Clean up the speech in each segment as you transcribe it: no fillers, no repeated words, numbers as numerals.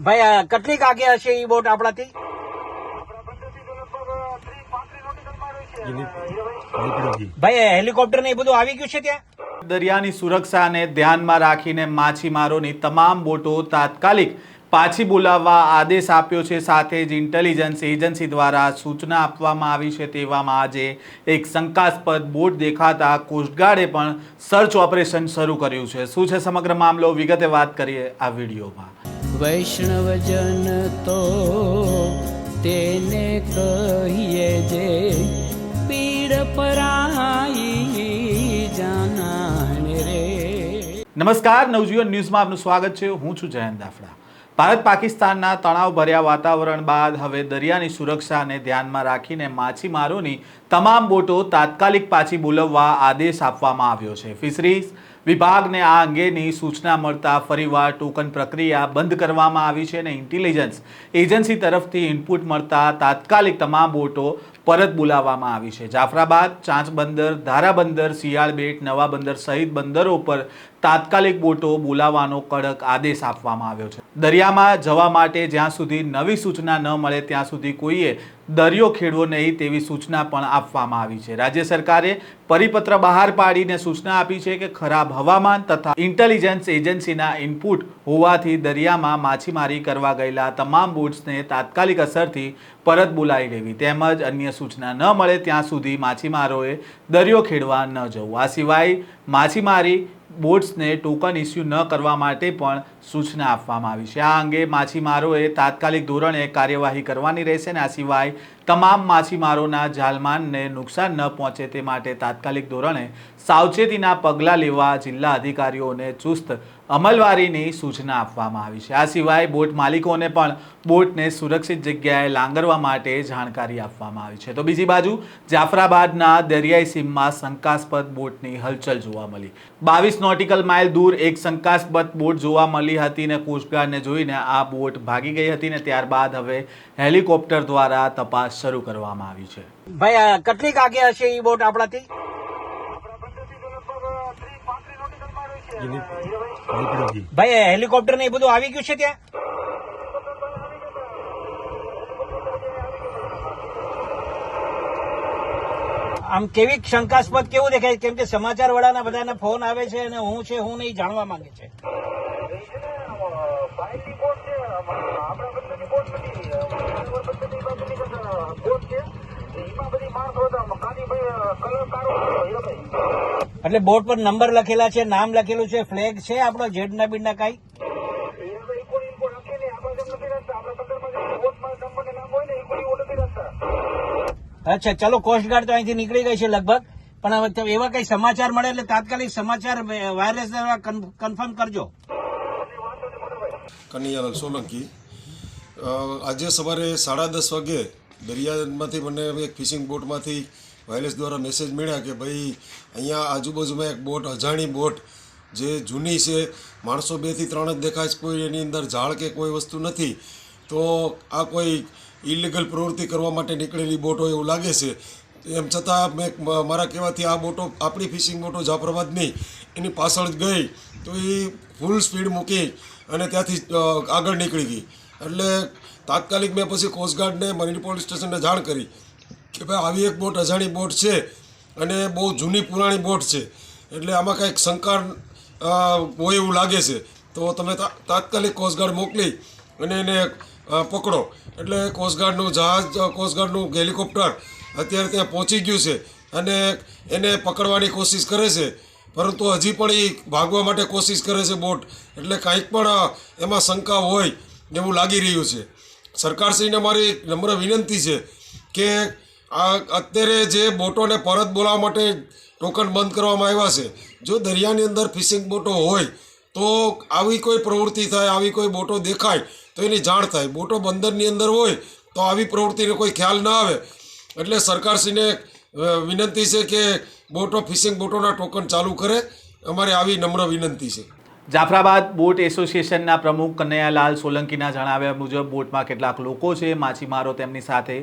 ભાઈ કેટલીક આગે હશે એ બોટ આપણાથી? ભાઈ હેલિકોપ્ટર ને એ બધું આવી ગયું છે ત્યાં? દરિયાની સુરક્ષાને ધ્યાનમાં રાખીને માછીમારોની તમામ બોટો તાત્કાલિક પાછી બોલાવવા આદેશ આપ્યો છે। સાથે જ ઇન્ટેલિજન્સ એજન્સી દ્વારા સૂચના આપવામાં આવી છે। તેવામાં આજે એક શંકાસ્પદ બોટ દેખાતા કોસ્ટગાર્ડે પણ સર્ચ ઓપરેશન શરૂ કર્યું છે। શું છે સમગ્ર મામલો, વિગતે વાત કરીએ આ વિડીયોમાં। વૈષ્ણવજન તો તેને કહીએ જે પીડ પરાઈ જાનાને રે। નમસ્કાર, નવજીવન ન્યૂઝમાં આપનું સ્વાગત છે। હું છું જયંત દાફડા। ભારત પાકિસ્તાનના તણાવભર્યા વાતાવરણ બાદ હવે દરિયાની સુરક્ષાને ધ્યાનમાં રાખીને માછીમારોની તમામ બોટો તાત્કાલિક પાછી બોલાવવા આદેશ આપવામાં આવ્યો છે। ફિશરીઝ વિભાગને આ અંગેની સૂચના મળતા ફરીવાર ટોકન પ્રક્રિયા બંધ કરવામાં આવી છે અને ઇન્ટેલિજન્સ એજન્સી તરફથી ઇનપુટ મળતા તાત્કાલિક તમામ બોટો પરત બોલાવવામાં આવી છે। જાફરાબાદ, ચાંચ બંદર, ધારા બંદર, શિયાળ બેટ, નવા બંદર સહિત બંદરો પર તાત્કાલિક બોટો બોલાવવાનો કડક આદેશ આપવામાં આવ્યો છે। દરિયામાં જવા માટે જ્યાં સુધી નવી સૂચના ન મળે ત્યાં સુધી કોઈએ દરિયો ખેડવો નહીં તેવી સૂચના પણ આપવામાં આવી છે। રાજ્ય સરકારે પરિપત્ર બહાર પાડીને સૂચના આપી છે કે ખરાબ હવામાન તથા ઇન્ટેલિજન્સ એજન્સીના ઇનપુટ હોવાથી દરિયામાં માછીમારી કરવા ગયેલા તમામ બોટ્સને તાત્કાલિક અસરથી પરત બોલાવી લેવી તેમજ અન્ય સૂચના ન મળે ત્યાં સુધી માછીમારોએ દરિયો ખેડવા ન જવું। આ સિવાય માછીમારી બોટ્સને ટોકન ઇસ્યુ ન કરવા માટે પણ સૂચના આપવામાં આવી છે। આ અંગે માછીમારોએ તાત્કાલિક ધોરણે કાર્યવાહી કરવાની રહેશે અને આ સિવાય તમામ માછીમારોના જાનમાલને નુકસાન ન પહોંચે તે માટે તાત્કાલિક ધોરણે સાવચેતીના પગલાં લેવા જિલ્લા અધિકારીઓને ચુસ્ત અમલવારીની સૂચના આપવામાં આવી છે। આ સિવાય બોટ માલિકોને પણ બોટને સુરક્ષિત જગ્યાએ લાંગરવા માટે જાણકારી આપવામાં આવી છે। તો બીજી બાજુ જાફરાબાદના દરિયાઈ સીમમાં શંકાસ્પદ બોટની હલચલ જોવા મળી। 22 નોટિકલ માઇલ દૂર એક શંકાસ્પદ બોટ જોવા મળી હતી અને કોસ્ટગાર્ડને જોઈને આ બોટ ભાગી ગઈ હતી અને ત્યારબાદ હવે હેલિકોપ્ટર દ્વારા તપાસ શરૂ કરવામાં આવી છે। ભાઈ કેટલીક આગે હશે એ બોટ આપણાથી? ભાઈ હેલિકોપ્ટર ને એ બધું આવી ગયું છે ત્યાં? આમ કેવી શંકાસ્પદ કેવું દેખાય? કેમ કે સમાચાર વાળાના બધાના ફોન આવે છે અને હું છે હું નહીં જાણવા માંગે છે। એટલે બોર્ડ પર નંબર લખેલા છે, નામ લખેલું છે, ફ્લેગ છે આપણો જેડના બીડના કઈ? અચ્છા, ચલો કોસ્ટગાર્ડ તો અહીંથી નીકળી ગઈ છે લગભગ, પણ હવે એવા કઈ સમાચાર મળે એટલે તાત્કાલિક સમાચાર વાયરલેસ દ્વારા કન્ફર્મ કરજો। કનૈયાલાલ સોલંકી, આજે સવારે 10:30 વાગે દરિયામાંથી મને એક ફિશિંગ બોટમાંથી વાયરલેસ દ્વારા મેસેજ મળ્યા કે ભાઈ અહીંયા આજુબાજુમાં એક બોટ, અજાણી બોટ જે જૂની છે, માણસો 2 થી 3 જ દેખાય છે, કોઈ એની અંદર ઝાડ કે કોઈ વસ્તુ નથી, તો આ કોઈ ઇલીગલ પ્રવૃત્તિ કરવા માટે નીકળેલી બોટ હોય એવું લાગે છે। એમ છતાં મેં મારા કહેવાથી આ બોટો, આપણી ફિશિંગ બોટો જાફરાબાદની એની પાછળ જ ગઈ, તો એ ફૂલ સ્પીડ મૂકી અને ત્યાંથી આગળ નીકળી ગઈ। એટલે તાત્કાલિક મેં પછી કોસ્ટગાર્ડને, મરીન પોલીસ સ્ટેશનને જાણ કરી કે ભાઈ આવી એક બોટ અજાણી બોટ છે અને બહુ જૂની પુરાણી બોટ છે, એટલે આમાં કંઈક શંકા હોય એવું લાગે છે, તો તમે તાત્કાલિક કોસ્ટગાર્ડ મોકલી અને એને પકડો। એટલે કોસ્ટગાર્ડનું જહાજ, કોસ્ટગાર્ડનું હેલિકોપ્ટર અત્યારે ત્યાં પહોંચી ગયું છે અને એને પકડવાની કોશિશ કરે છે, પરંતુ હજી પણ એ ભાગવા માટે કોશિશ કરે છે બોટ, એટલે કાંઈક પણ એમાં શંકા હોય એવું લાગી રહ્યું છે। સરકારશ્રીને મારી નમ્ર વિનંતી છે કે આ અત્યારે જે બોટોને પરત બોલાવવા માટે ટોકન બંધ કરવામાં આવ્યા છે, જો દરિયાની અંદર ફિશિંગ બોટો હોય તો આવી કોઈ પ્રવૃત્તિ થાય, આવી કોઈ બોટો દેખાય તો એની જાણ થાય। બોટો બંદરની અંદર હોય તો આવી પ્રવૃત્તિનો કોઈ ખ્યાલ ના આવે, એટલે સરકારશ્રીને વિનંતી છે કે બોટો, ફિશિંગ બોટોના ટોકન ચાલુ કરે, અમારે આવી નમ્ર વિનંતી છે। જાફરાબાદ બોટ એસોસિએશનના પ્રમુખ કનૈયાલાલ સોલંકીના જણાવ્યા મુજબ બોટમાં કેટલાક લોકો છે, માછીમારો તેમની સાથે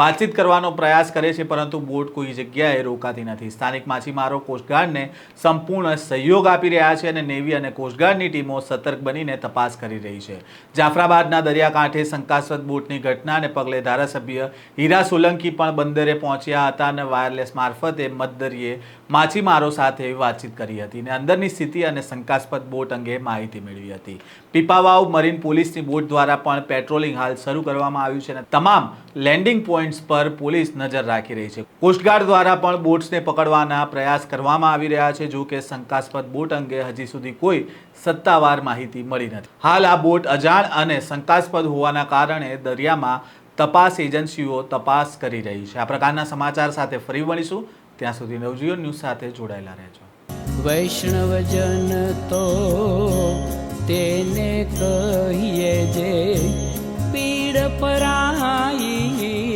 વાતચીત કરવાનો પ્રયાસ કરે છે, પરંતુ બોટ કોઈ જગ્યાએ રોકાતી નથી. સ્થાનિક માછીમારો કોસ્ટગાર્ડને સંપૂર્ણ સહયોગ આપી રહ્યા છે અને નેવી અને કોસ્ટગાર્ડની ટીમો સતર્ક બનીને તપાસ કરી રહી છે. જાફરાબાદના દરિયાકાંઠે શંકાસ્પદ બોટની ઘટનાને પગલે ધારાસભ્ય હીરા સોલંકી પણ બંદરે પહોંચ્યા હતા અને વાયરલેસ મારફતે મધદરિયે માછીમારો સાથે વાતચીત કરી હતી અને અંદરની સ્થિતિ અને શંકાસ્પદ બોટ અંગે માહિતી મેળવી હતી. પીપાવાવ મરીન પોલીસની બોટ દ્વારા પણ પેટ્રોલિંગ હાલ શરૂ કરવામાં આવ્યું છે અને તમામ લેન્ડિંગ પોઈન્ટ્સ પર પોલીસ નજર રાખી રહી છે. કોસ્ટગાર્ડ દ્વારા પણ બોટ્સને પકડવાના પ્રયાસ કરવામાં આવી રહ્યા છે. જો કે શંકાસ્પદ બોટ અંગે હજી સુધી કોઈ સત્તાવાર માહિતી મળી નથી. હાલ આ બોટ અજાણ અને શંકાસ્પદ હોવાના કારણે દરિયામાં તપાસ એજન્સીઓ તપાસ કરી રહી છે. આ પ્રકારના સમાચાર સાથે ફરી મળીશું. ત્યાં સુધી નવજીવન ન્યૂઝ સાથે જોડાયેલા રહેજો. વૈષ્ણવજન તો તેને કહીએ જે પીડ પરાઈ.